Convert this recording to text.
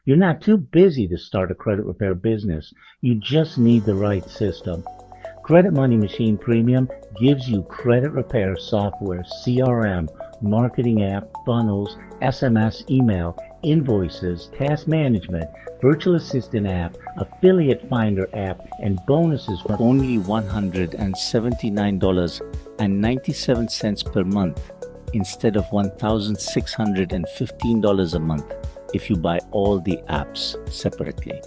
You're not too busy to start a credit repair business. You just need the right system. Credit Money Machine Premium gives you credit repair software, CRM, marketing app, funnels, SMS, email, invoices, task management, virtual assistant app, affiliate finder app, and bonuses for only $179.97 per month instead of $1,615 a month if you buy all the apps separately.